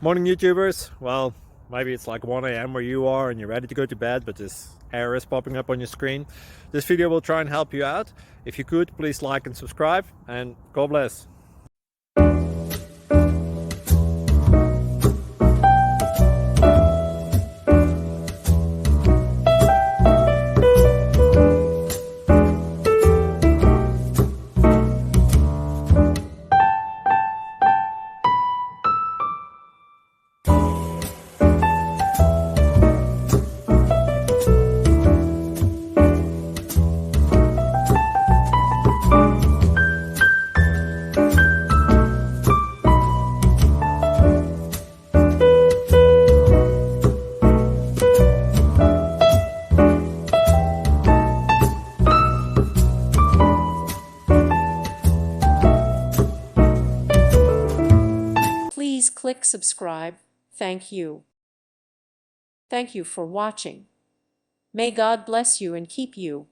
Morning YouTubers. Well, maybe it's like 1 a.m. where you are and you're ready to go to bed, but this error is popping up on your screen. This video will try and help you out. If you could, please like and subscribe, and God bless. Please click subscribe. Thank you. Thank you for watching. May God bless you and keep you.